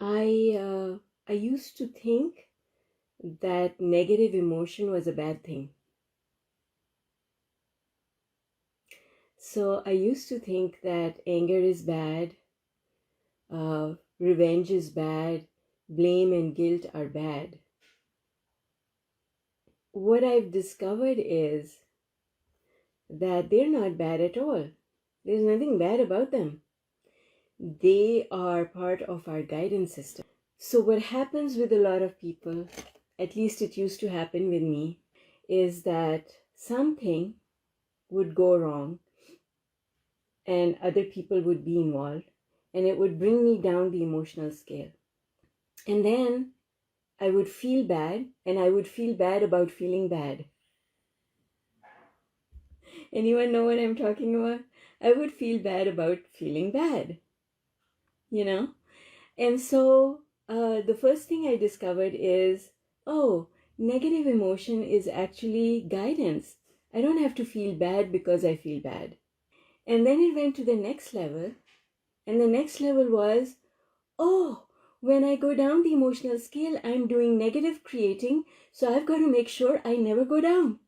I used to think that negative emotion was a bad thing. So I used to think that anger is bad, revenge is bad, blame and guilt are bad. What I've discovered is that they're not bad at all. There's nothing bad about them. They are part of our guidance system. So, what happens with a lot of people, at least it used to happen with me, is that something would go wrong and other people would be involved, and it would bring me down the emotional scale. And then I would feel bad, and I would feel bad about feeling bad. Anyone know what I'm talking about? I would feel bad about feeling bad, you know? And so the first thing I discovered is, oh, negative emotion is actually guidance. I don't have to feel bad because I feel bad. And then it went to the next level. And the next level was, oh, when I go down the emotional scale, I'm doing negative creating. So I've got to make sure I never go down.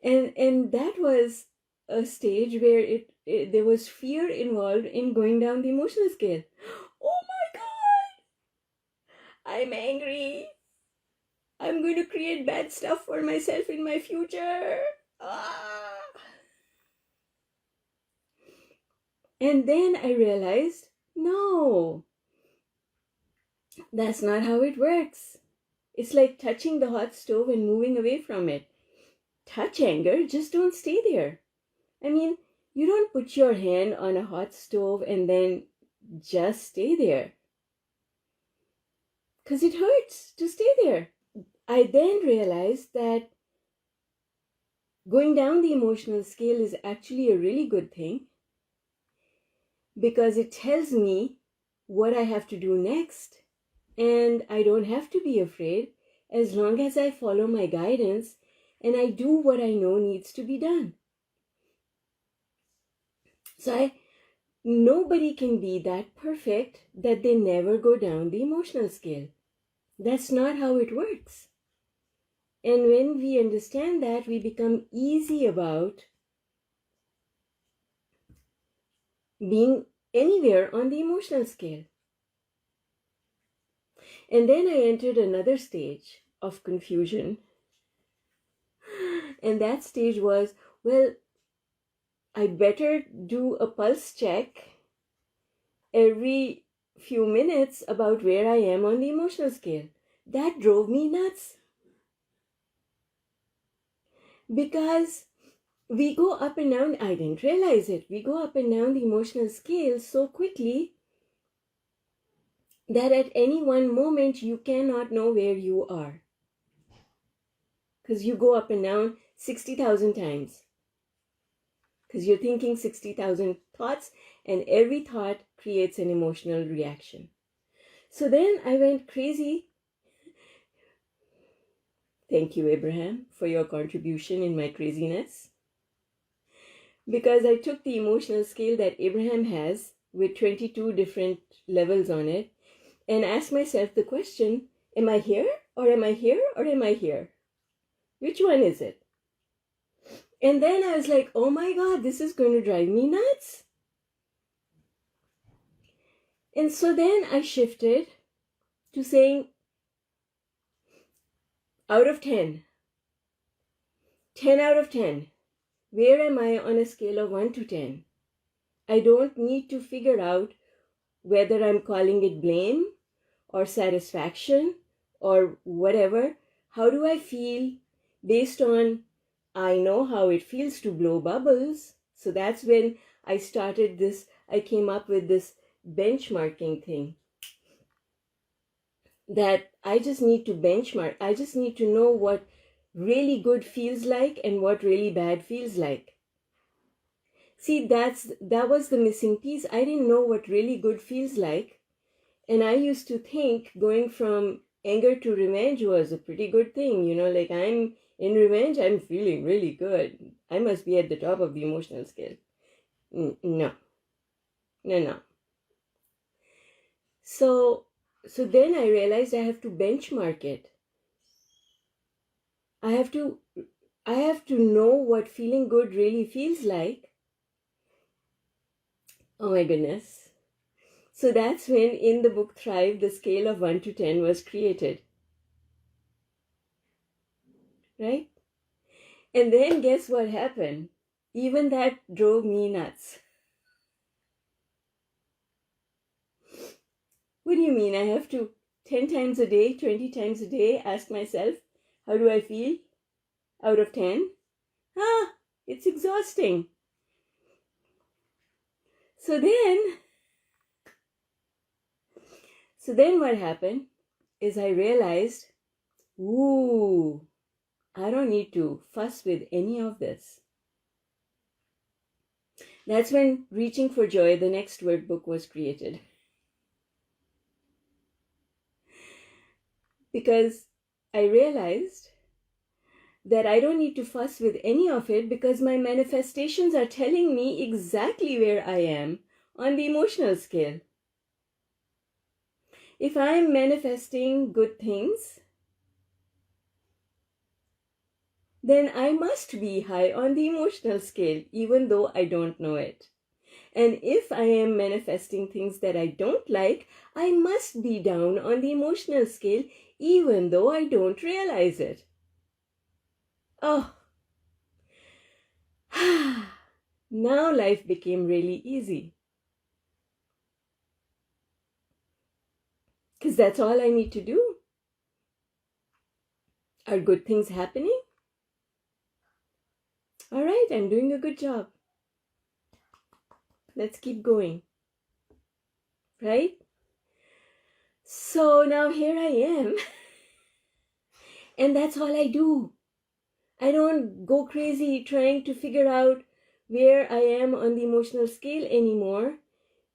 And that was a stage where there was fear involved in going down the emotional scale. Oh my God, I'm angry. I'm going to create bad stuff for myself in my future. Ah. And then I realized, no, that's not how it works. It's like touching the hot stove and moving away from it. Touch anger, just don't stay there. I mean, you don't put your hand on a hot stove and then just stay there. Because it hurts to stay there. I then realized that going down the emotional scale is actually a really good thing because it tells me what I have to do next. And I don't have to be afraid as long as I follow my guidance and I do what I know needs to be done. So nobody can be that perfect that they never go down the emotional scale. That's not how it works. And when we understand that, we become easy about being anywhere on the emotional scale. And then I entered another stage of confusion. And that stage was, well, I better do a pulse check every few minutes about where I am on the emotional scale. That drove me nuts. Because we go up and down, I didn't realize it, we go up and down the emotional scale so quickly that at any one moment you cannot know where you are. Because you go up and down 60,000 times. Because you're thinking 60,000 thoughts, and every thought creates an emotional reaction. So then I went crazy. Thank you, Abraham, for your contribution in my craziness. Because I took the emotional scale that Abraham has with 22 different levels on it and asked myself the question, am I here or am I here or am I here? Which one is it? And then I was like, oh my God, this is going to drive me nuts. And so then I shifted to saying, out of 10, 10 out of 10, where am I on a scale of 1 to 10? I don't need to figure out whether I'm calling it blame or satisfaction or whatever. How do I feel based on, I know how it feels to blow bubbles. So that's when I started this, I came up with this benchmarking thing. That I just need to benchmark. I just need to know what really good feels like and what really bad feels like. See, that was the missing piece. I didn't know what really good feels like. And I used to think going from anger to revenge was a pretty good thing. You know, like I'm in revenge, I'm feeling really good. I must be at the top of the emotional scale. No. No. So then I realized I have to benchmark it. I have to know what feeling good really feels like. Oh my goodness. So that's when in the book Thrive, the scale of 1 to 10 was created. Right? And then guess what happened? Even that drove me nuts. What do you mean? I have to 10 times a day, 20 times a day ask myself, how do I feel out of 10? It's exhausting. So then what happened is I realized, I don't need to fuss with any of this. That's when Reaching for Joy, the next workbook, was created. Because I realized that I don't need to fuss with any of it because my manifestations are telling me exactly where I am on the emotional scale. If I am manifesting good things, then I must be high on the emotional scale, even though I don't know it. And if I am manifesting things that I don't like, I must be down on the emotional scale, even though I don't realize it. Oh, now life became really easy. Because that's all I need to do. Are good things happening? All right, I'm doing a good job. Let's keep going. Right? So now here I am. And that's all I do. I don't go crazy trying to figure out where I am on the emotional scale anymore,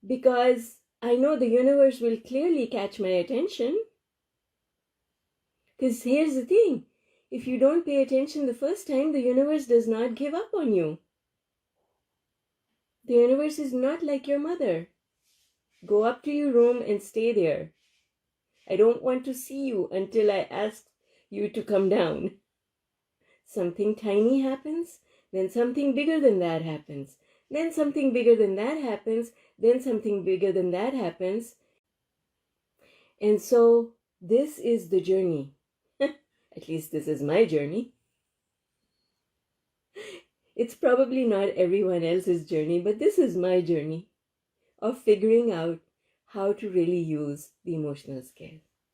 because I know the universe will clearly catch my attention. Because here's the thing, if you don't pay attention the first time, the universe does not give up on you. The universe is not like your mother. Go up to your room and stay there. I don't want to see you until I ask you to come down. Something tiny happens, then something bigger than that happens. Then something bigger than that happens, then something bigger than that happens. And so this is the journey. At least this is my journey. It's probably not everyone else's journey, but this is my journey of figuring out how to really use the emotional scale.